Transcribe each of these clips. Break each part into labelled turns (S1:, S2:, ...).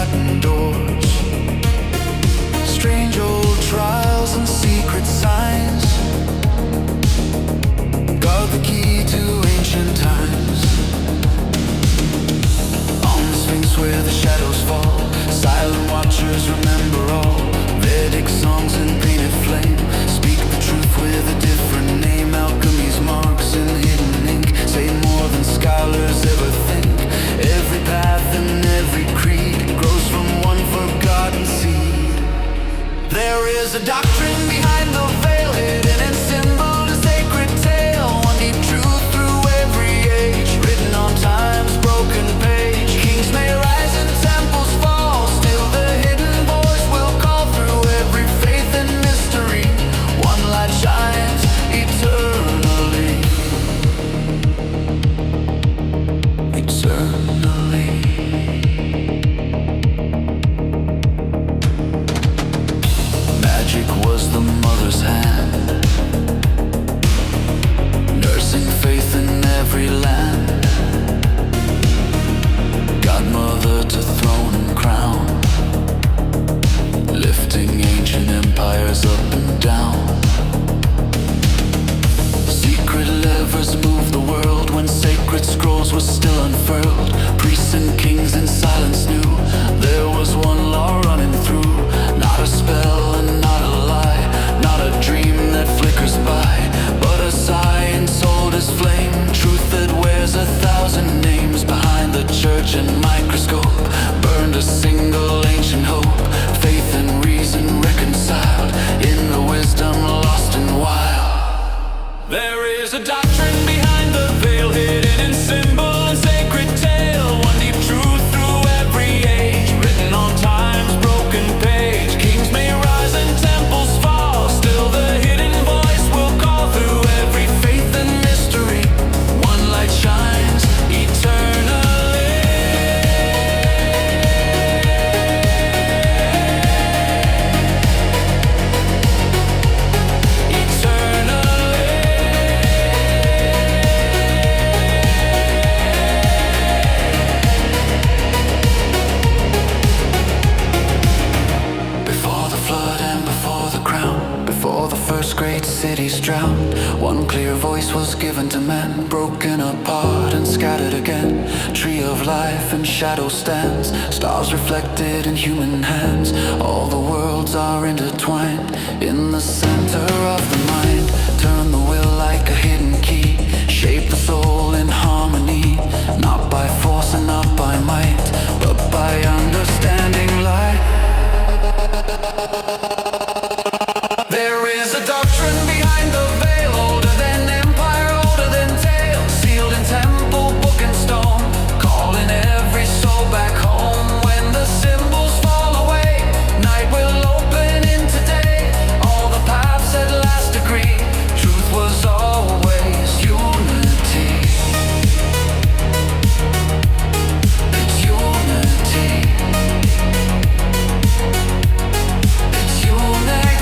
S1: forgotten doors, strange old trials and secret signs. Guard the key to ancient times. On the Sphinx where the shadows fall, silent watchers remember all. Vedic songs and painted flame speak the truth with a different name. Alchemy's marks in hidden ink say more than scholars ever think. Every path and every creed grows from one forgotten seed. There is a doctrine behind the veil, hidden in symbol, a sacred tale. One deep truth through every age, written on time's broken page. Kings may rise and temples fall, still the hidden voice will call through every faith and mystery. One light shines eternally. Eternally. Magic was the mother's hand, nursing faith in every land. Godmother to throne and crown, lifting ancient empires up and down. Secret levers moved the world when sacred scrolls were still unfurled. Priests and kings in silence knew there was one law running through. Not a spell and not a lie, not a dream that flickers by, but a sigh ensouled as flame. Truth that wears 1,000 names. Behind the church and microscope burned a single ancient hope. Faith and reason reconciled in the wisdom lost and wild. There is a doctrine behind the veil, hidden in symbol and sacred tale. One deep truth through every age, written on time's broken page. Kings may rise and temples fall, still the hidden voice will call through every faith and mystery. One light shines eternally. Great cities drowned, one clear voice was given to men, broken apart and scattered again. Tree of life and shadow stands, stars reflected in human hands. All the worlds are intertwined in the center of the mind. Turn the will like a hidden key, shape the soul in harmony. Not by force and not by might, but by understanding light. There is a doctrine behind the veil, older than empire, older than tale. Sealed in temple, book and stone, calling every soul back home. When the symbols fall away, night will open into day. All the paths at last agree, truth was always unity. It's unity. It's unity.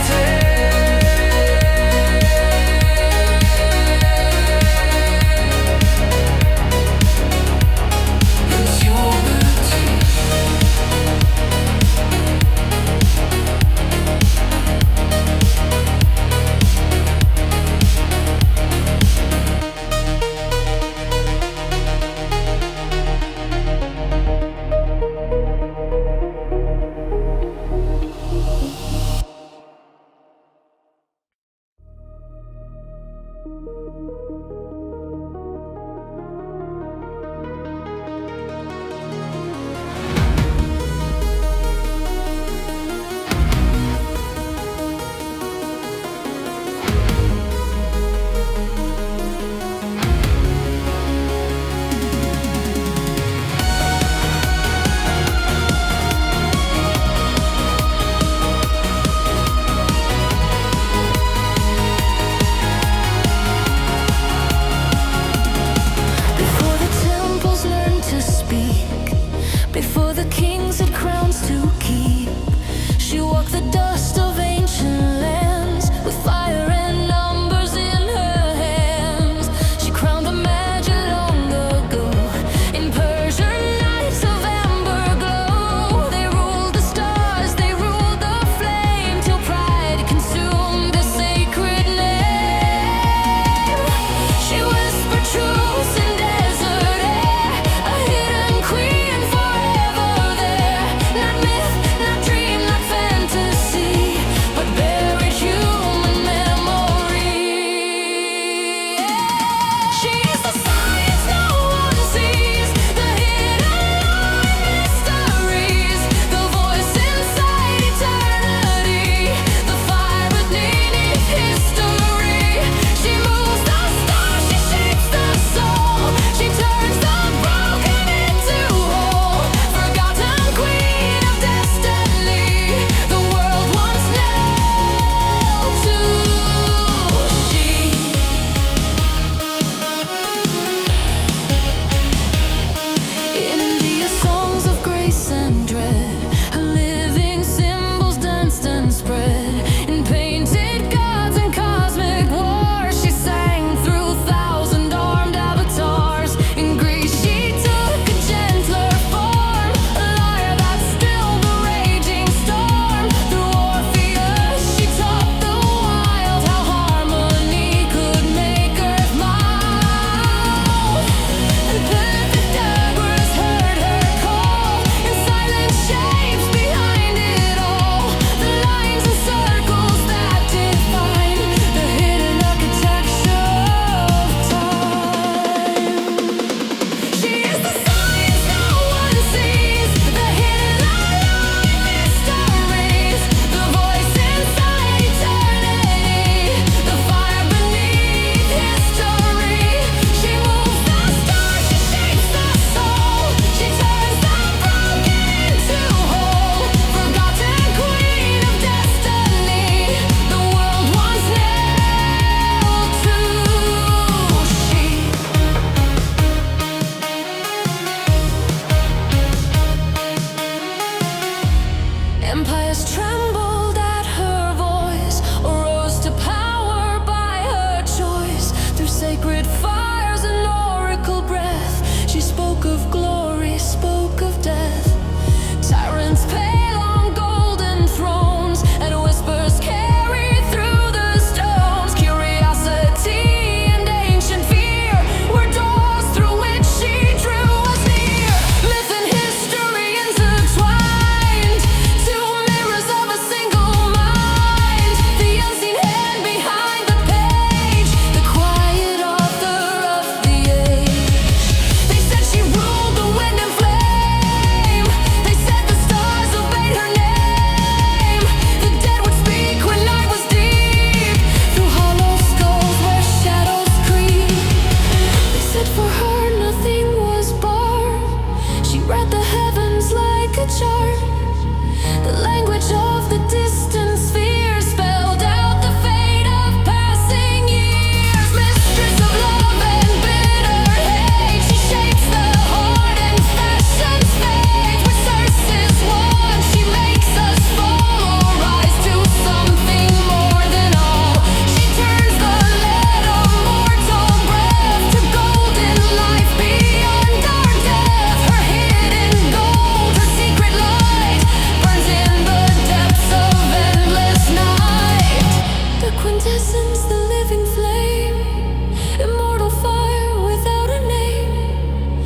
S1: essence, the living flame, immortal fire without a name,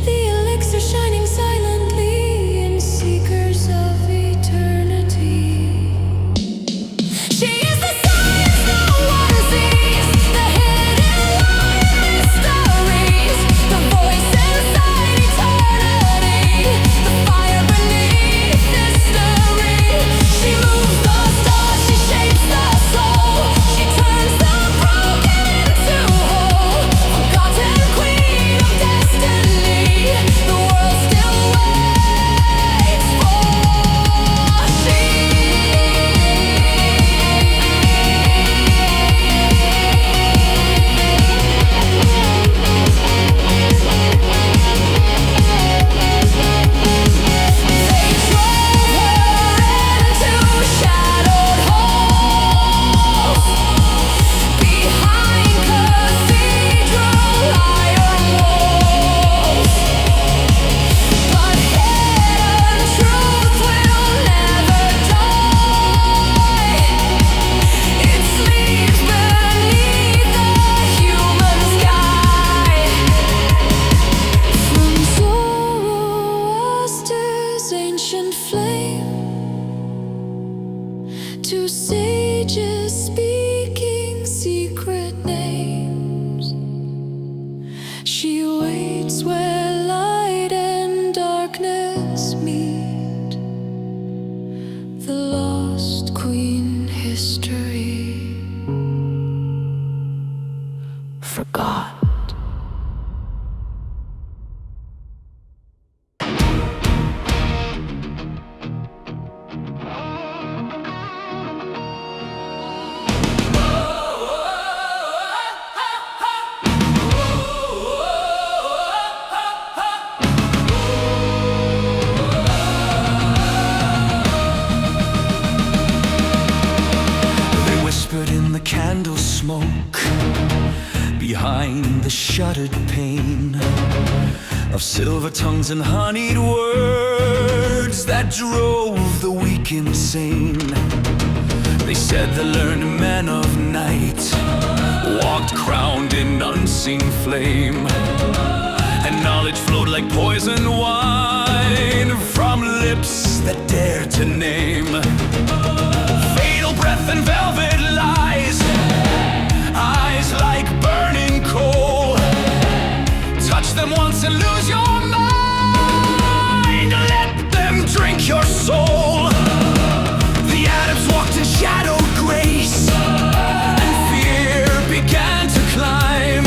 S1: the elixir shining silently in seekers of eternity. She is the science no one sees, the hidden light mysteries, the voice inside eternity, the fire beneath history. She moves the stars, she shapes the soul, she turns the broken into whole, forgotten queen of destiny. The world still waits for she. They drove her into shadowed halls, behind cathedral iron walls. But hidden truth will never die. It sleeps beneath the human sky. From Zoroaster's ancient flame to sages speaking secret names, she waits where light and darkness meet, the lost queen history forgot. They whispered in the candle smoke, behind the shuttered pane, of silver tongues and honeyed words that drove the weak insane. They said the learned men of night walked crowned in unseen flame, and knowledge flowed like poison wine from lips that dared to name. Fatal breath and velvet lies, eyes like burning coal. Touch them once and lose your mind, let them drink your soul. The atoms walked in shadowed grace, and fear began to climb.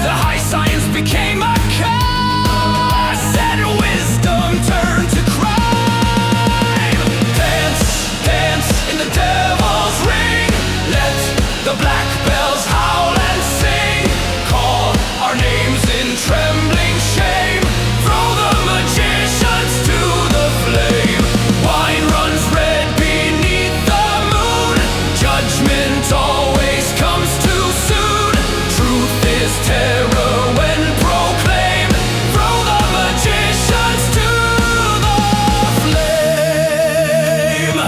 S1: The high science became a curse, and wisdom turned to crime. Dance, dance in the devil's ring, let the black bells howl and sing. Call our names in trembling shame, throw the magicians to the flame. Wine runs red beneath the moon, judgment always comes too soon. Truth is terror when proclaimed, throw the magicians to the flame.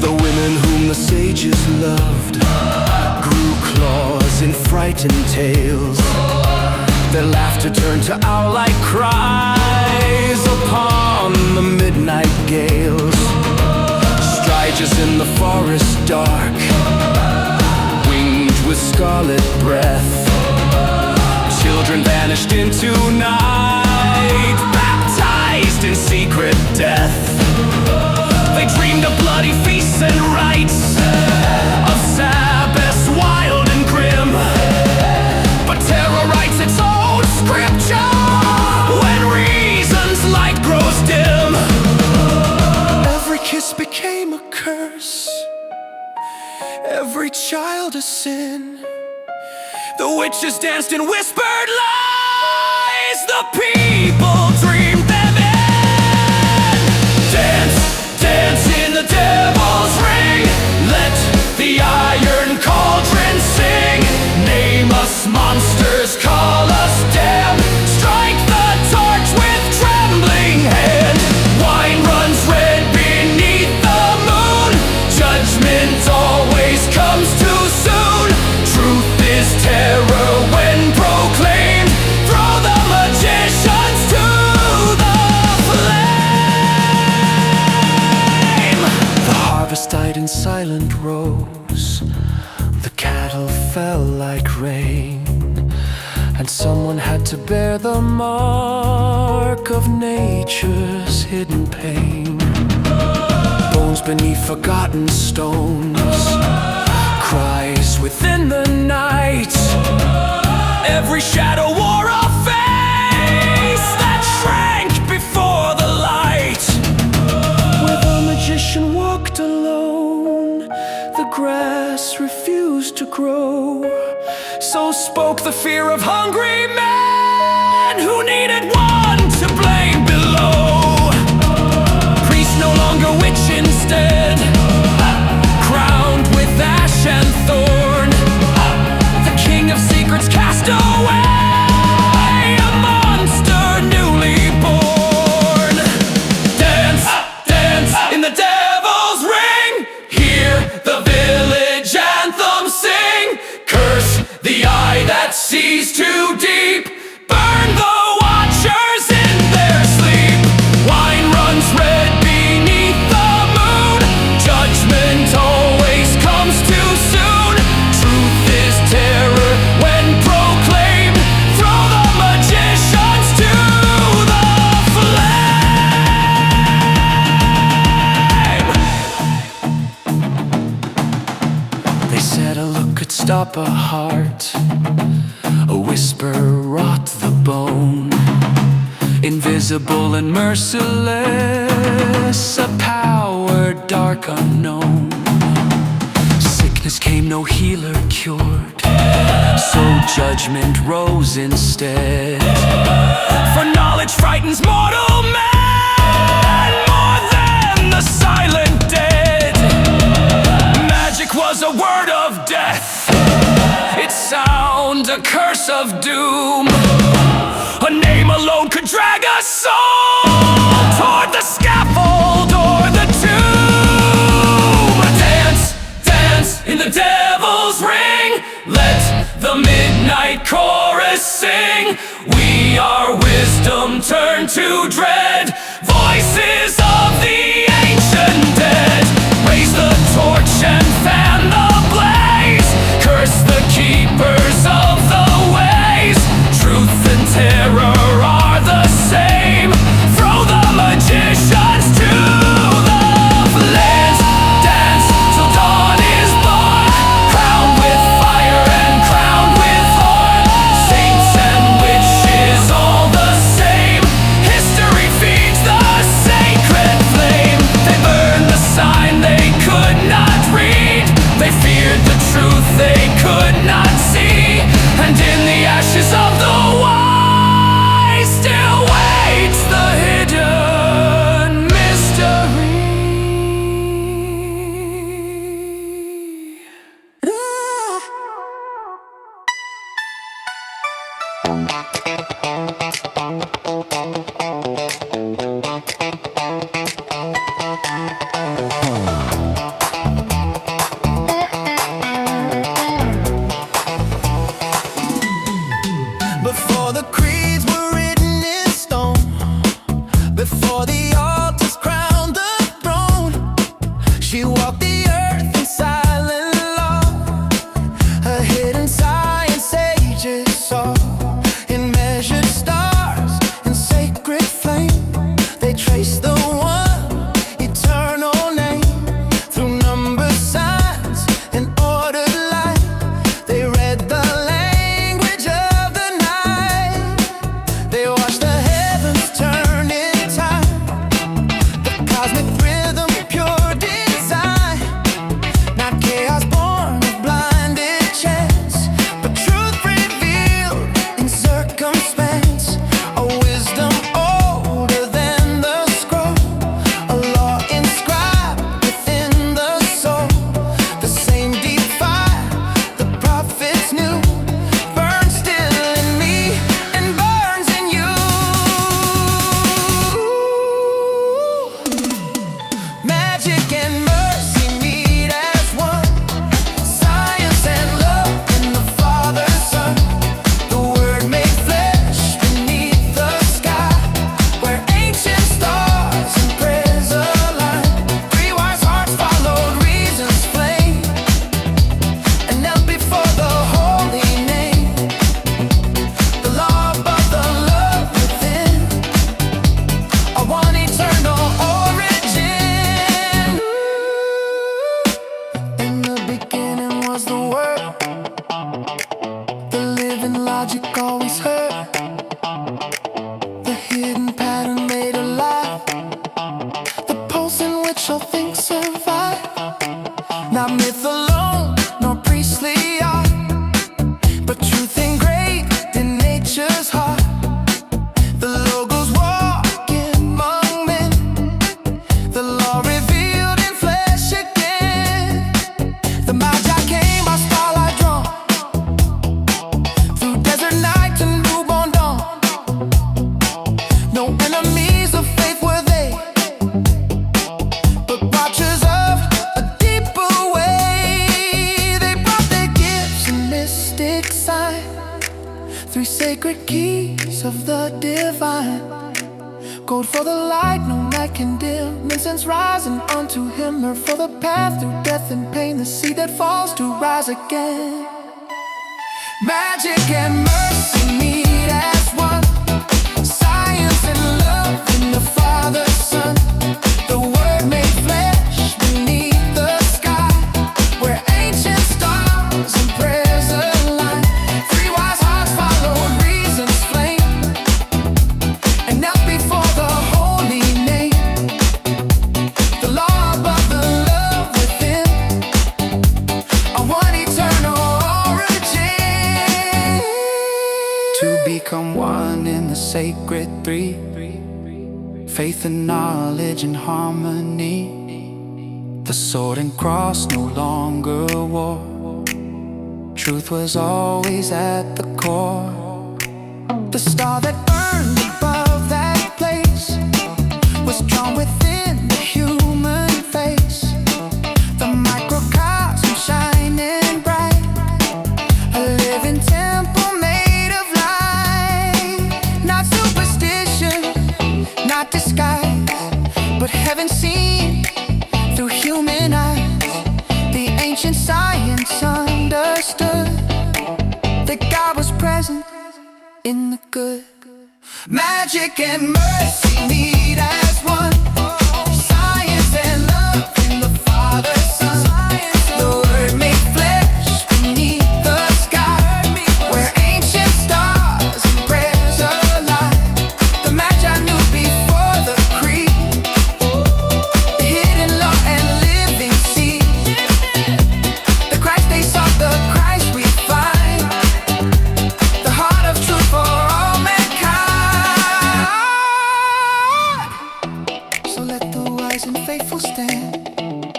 S1: The women whom the sages loved grew claws in frightened tales, their laughter turned to owl-like cries upon the midnight gales. Strangers in the forest dark, winged with scarlet breath, children vanished into night, baptized in secret death. They dreamed of bloody feasts and rites, of Sabbaths wild and grim, but terror writes its own scripture when reason's light grows dim. Every kiss became a curse, every child a sin. The witches danced and whispered lies, the people dreamed them in. Dance, dance in the devil's ring, let the iron cauldron sing. Name us monsters, call us damned, strike the torch with trembling hand. Wine runs red beneath the moon, judgment always comes. like rain, and someone had to bear the mark of nature's hidden pain. Bones beneath forgotten stones, cries within the night. Every shadow wore a face that shrank before the light. Where the magician walked alone, the grass refused to grow. So spoke the fear of hungry men who needed one to blame below. Priest no longer witch instead, crowned with ash and thorn. The king of secrets cast away, a monster newly born. Dance, dance in the devil's ring, hear the village anthem sing. Curse the eye that sees too deep, burn the watchers in their sleep. Wine runs red beneath the moon, judgment always comes too soon. Truth is terror when proclaimed, throw the magicians to the flame. They said a look could stop a heart, a whisper wrought the bone. Invisible and merciless, a power dark unknown. Sickness came, no healer cured, so judgment rose instead. For knowledge frightens mortal man more than the silent dead. Magic was a word of death, its sound a curse of doom. A name alone could drag a soul toward the scaffold or the tomb. Dance, dance in the devil's ring, let the midnight chorus sing. We are wisdom turned to dread, voices of the ancient dead. Raise the torch and fan the blaze, curse the keepers of the ways. Truth and terror are the same, throw the magicians to the flames. Dance till dawn is born, crowned with fire and crowned with horn. Saints and witches all the same, history feeds the sacred flame. They burned the sign they could not read, they feared the truth they could not see. And in the ashes of the wise still waits the hidden mystery. Three sacred keys of the divine. Gold for the light no night can dim. Incense rising unto him. Myrrh for the path through death and pain. The seed that falls to rise again. Magic and mercy meet as one. Science and love in the Father's Son. The Word made flesh beneath the sky, where ancient stars and prayers align. Three wise hearts followed reason's flame and knelt before the holy name. The law above the love within, a one eternal origin. To become one in the sacred three. Faith and knowledge and harmony. The sword and cross no longer war. Truth was always at the core. The star that burned above that place was drawn within the human face. The microcosm shining bright, a living temple made of light. Not superstition, not disguise, but heaven seen through human eyes. The ancient science understood that God was present in the good. Magic and mercy meet as one. Science and love in the Father's Son. The Word made flesh beneath the sky, where ancient stars and prayers align. The Magi knew before the creed, the hidden law and living seed. The Christ they sought, the Christ we find, the heart of truth for all mankind. So let the wise and faithful stand.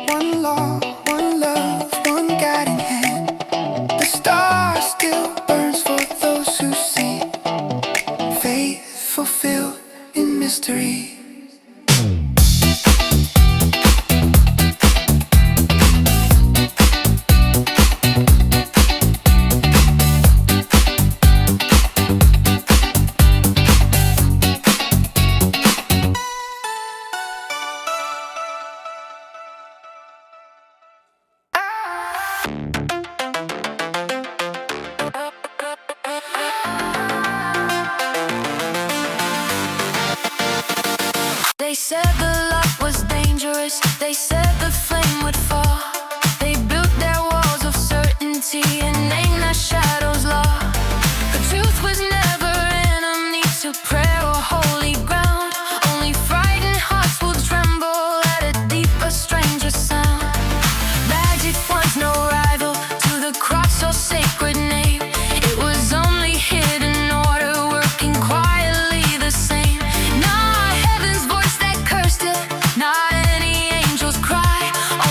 S1: One law, one love, one guiding hand. The star still burns for those who see. Faith fulfilled in mystery.
S2: They said the light was dangerous. They said the flame would fall. They built their walls of certainty and named their shadows law. The truth was never enemy to prayer or holy ground. Only frightened hearts will tremble at a deeper, stranger sound. Magic was no rival to the cross or sacred name. It was only hidden order working quietly the same. Not heaven's voice that cursed it, not any angel's cry.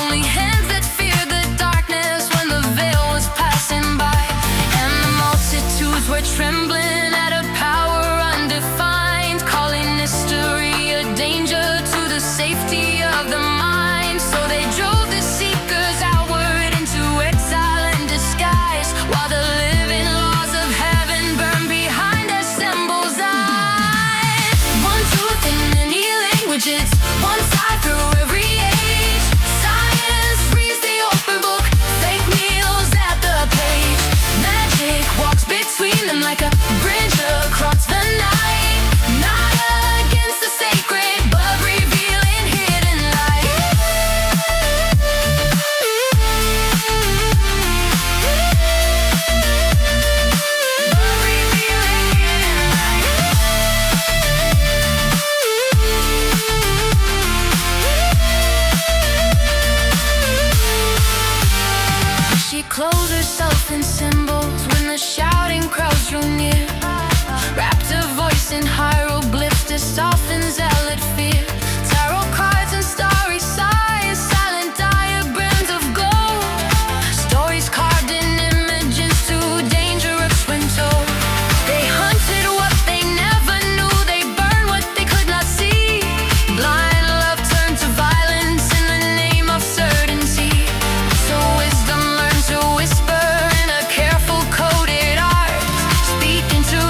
S2: Only hands that feared the darkness when the veil was passing by. And the multitudes were trembling at a power undefined, calling mystery a danger to the safety of the mind. So they drove the seekers outward into exile and disguise, while the living laws of heaven burned behind their symbols' eyes. One truth in many languages, one side through every age. Science reads the open book, fake kneels at the page. Magic walks between them like a bridge across the night. Not against the sacred, but revealing hidden light. But revealing hidden light. She clothed herself in symbols when the shouting crowds drew near. Wrapped her voice in hieroglyphs to soften zealot fear. Tarot cards and starry signs, silent diagrams of gold. Stories carved in images too dangerous when told. They hunted what they never knew. They burned what they could not see. Blind love turned to violence in the name of certainty. So wisdom learned to whisper in a careful coded art, speaking to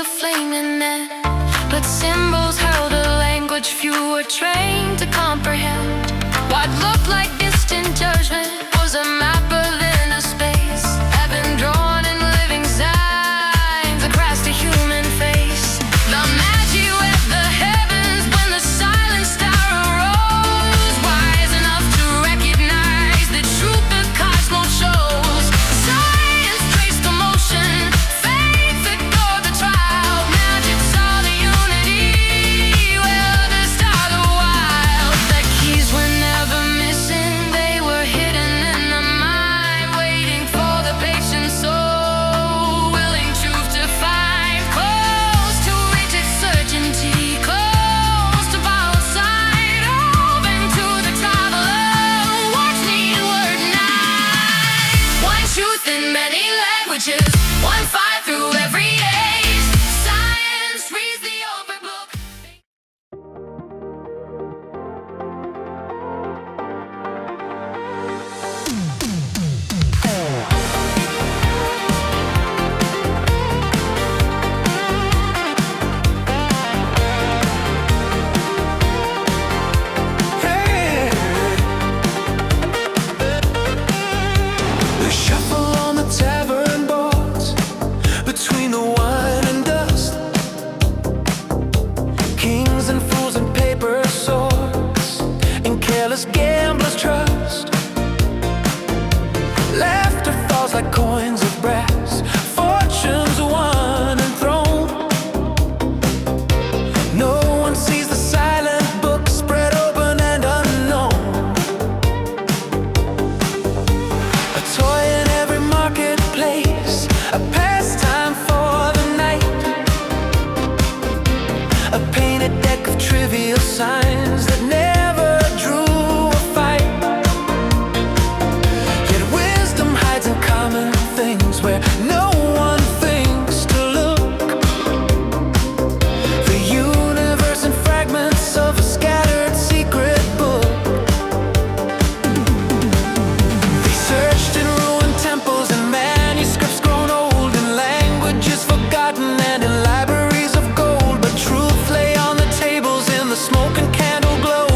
S2: a flaming net, but symbols held a language few were trained to comprehend. What looked like distant judgment was a map of inner space, heaven drawn in living signs across the human face. The magi wept the heavens when the silent star arose, wise enough to recognize the truth the cosmos shows. Science traced the motion, faith ignored the trial, magic saw the unity where others saw the wild. The keys were never missing, they were hidden in the mind, waiting for the patient soul, willing truth to find. Close to rigid certainty, close to borrowed sight, open to the traveler, watch the inward night. One truth in many languages, one fire through every age. Science reads the open book.
S1: The shuffle on the tavern boards, between the wine and dust, kings and fools and paper swords, and careless gamblers' trust. Laughter falls like coins of brass, fortunes won and thrown. No one sees the silent book spread open and unknown. A toy in every marketplace, a pastime for the night, a painted deck of trivial signs that never drew a fight. Yet wisdom hides in common things where no one thinks to look. The universe in fragments of a scattered secret book. They searched in ruined temples and manuscripts grown old, in languages forgotten and in libraries of gold. But truth lay on the tables in the smoke and candle glow,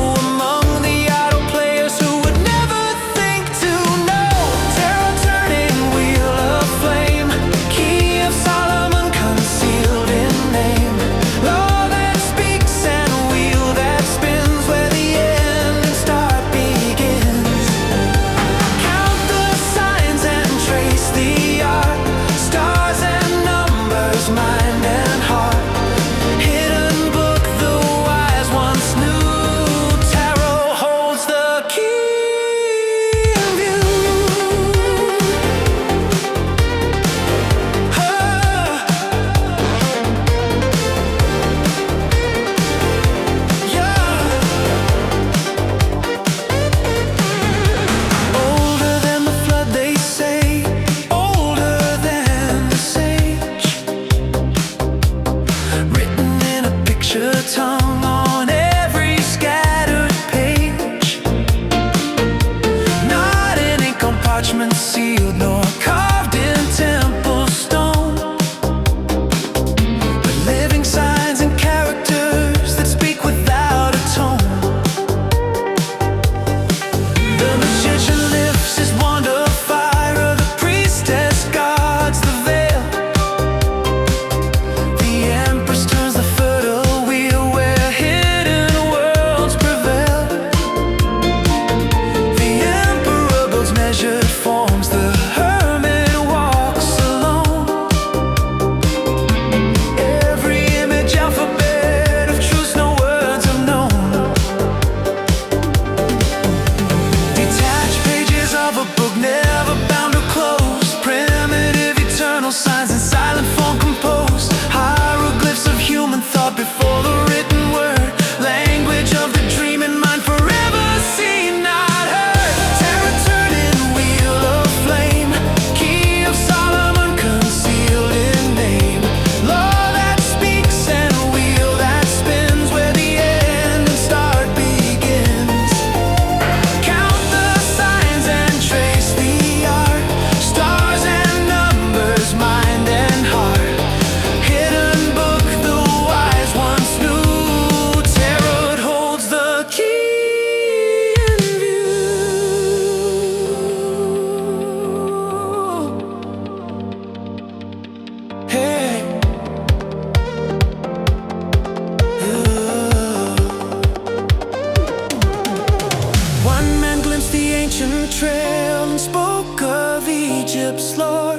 S1: ancient trail and spoke of Egypt's lore.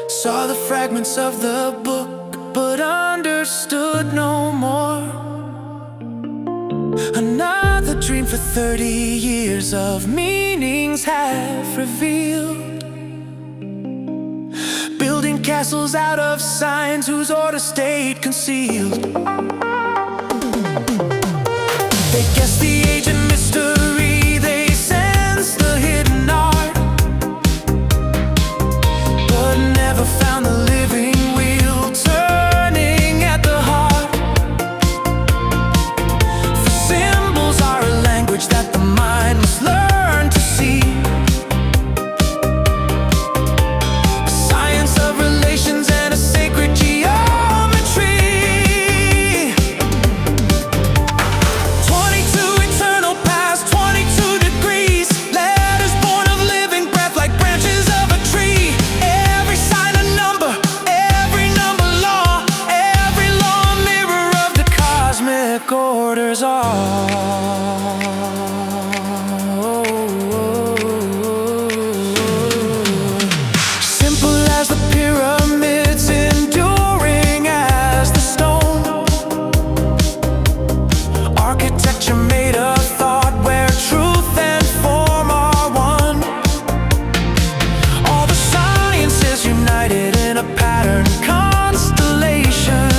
S1: Saw the fragments of the book, but understood no more. Another dream for 30 years of meanings have revealed, building castles out of signs whose order stayed concealed. They guessed the ancient mystery, they sensed the hidden art, but never found the living wheel turning at the heart. For symbols are a language that the mind must learn to see, a science of relations and a sacred geometry. 22 eternal paths, 22 degrees, letters born of living breath like branches of a tree. Every sign a number, every number law, every law a mirror of the cosmic orders are. Simple as the pyramids, enduring as the stone, architecture made of thought where truth and form are one. All the sciences united in a pattern constellation.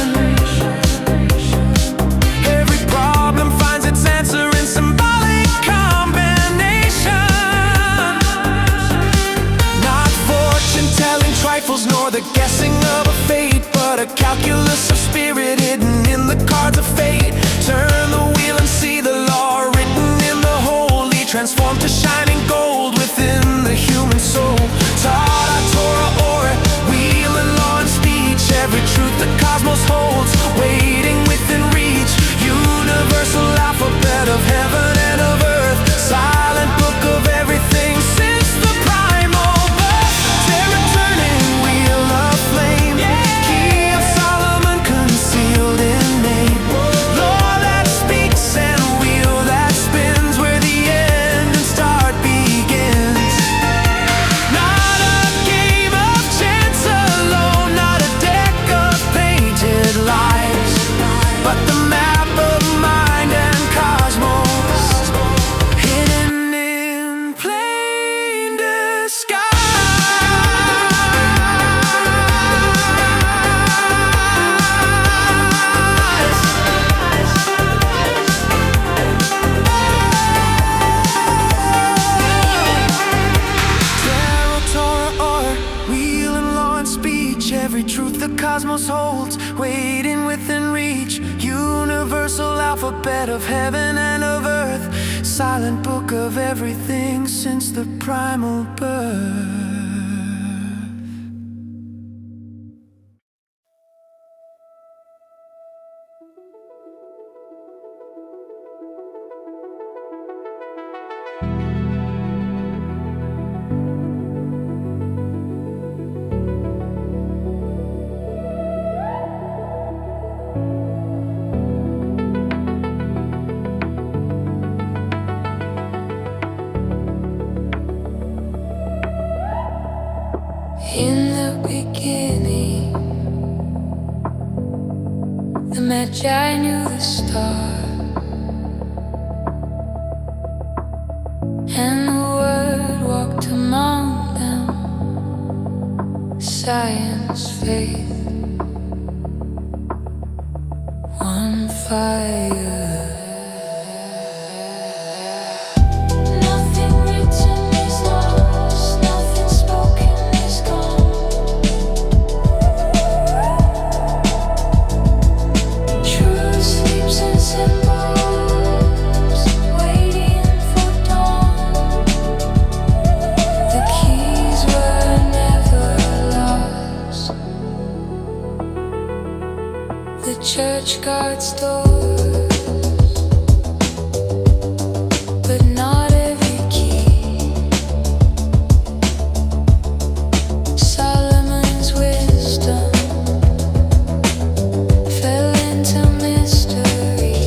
S1: Every problem finds its answer in symbolic combination. Not fortune telling trifles nor the guessing of a fate, but a calculus of spirit hidden in the cards of fate. Turn the wheel and see the law written in the holy, transformed to shining gold within the human soul. Taught Torah or wheel and law and speech, every truth the cosmos holds waiting within reach. Universal alphabet of heaven and of earth, silent book of everything since the primal birth. Terror-turning wheel of flame, key of Solomon concealed in name. Law that speaks and wheel that spins, where the end and start begins. Not a game of chance alone, not a deck of painted lies, but the map of mind and cosmos, hidden in plain disguise. Tarot, Torah, or wheel and law and speech, every truth the cosmos holds waiting within reach. Universal alphabet of heaven and of earth, silent book of everything since the primal birth.
S2: In the beginning, the Magi knew the star, and the Word walked among them. Science, faith, one fire. Nothing written is lost, nothing spoken is gone. Truth sleeps in symbols, waiting for dawn. The keys were never lost. The church guards doors, but not every key. Solomon's wisdom fell into mystery.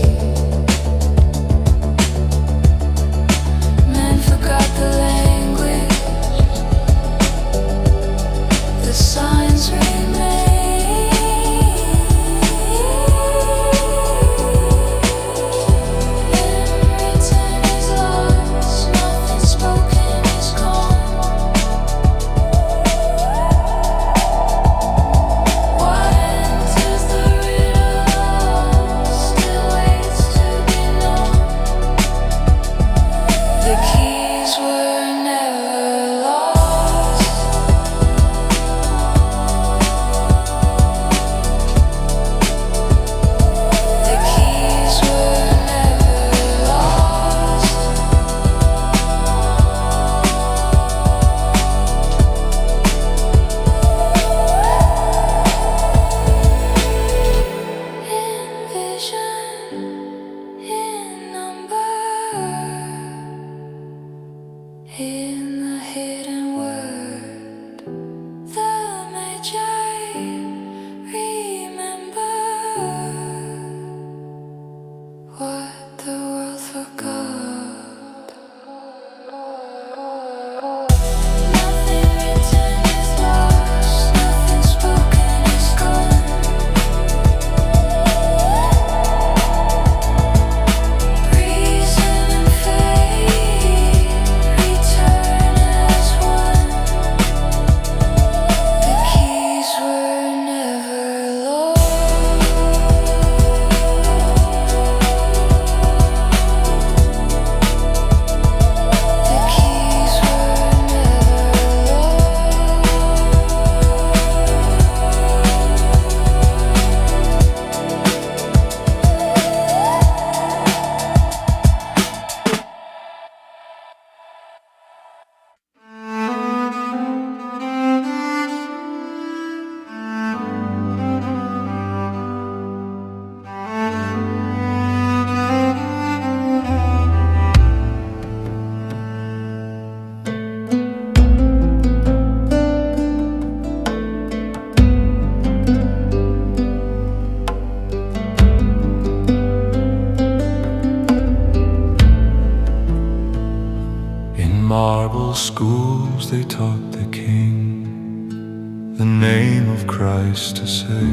S1: schools they taught the king the name of Christ to say.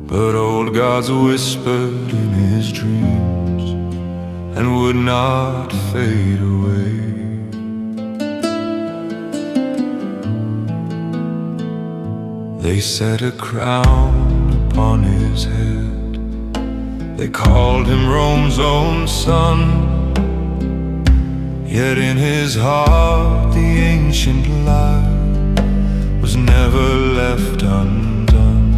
S1: But old gods whispered in his dreams and would not fade away. They set a crown upon his head, they called him Rome's own son. Yet in his heart the ancient lie was never left undone.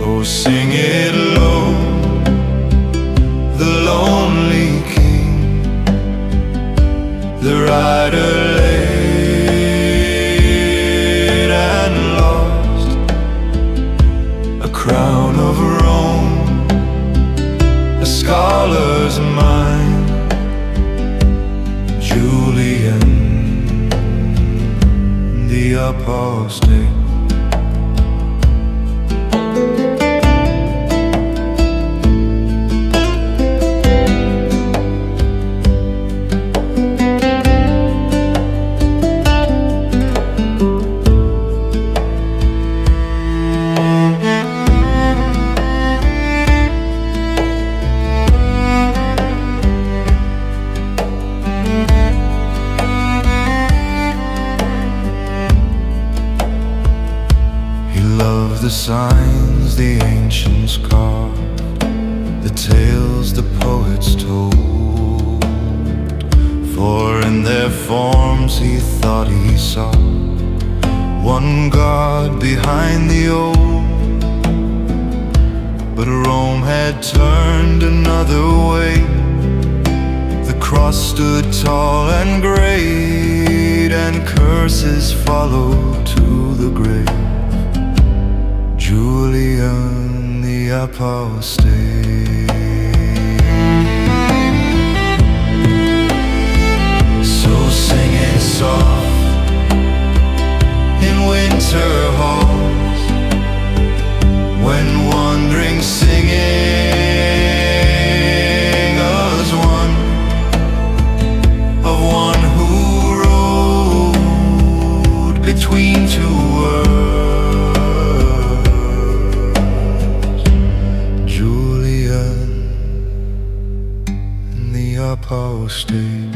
S1: Oh, sing it low, the lonely king, the rider laid and lost, a crown of Rome, a scholar's mind, Julian the apostate. The signs the ancients carved, the tales the poets told, for in their forms he thought he saw one God behind the old. But Rome had turned another way, the cross stood tall and great, and curses followed to the grave. Julian the apostate. So sing it soft in winter halls, when wandering singing as one, of one who rode between two worlds. Apostate.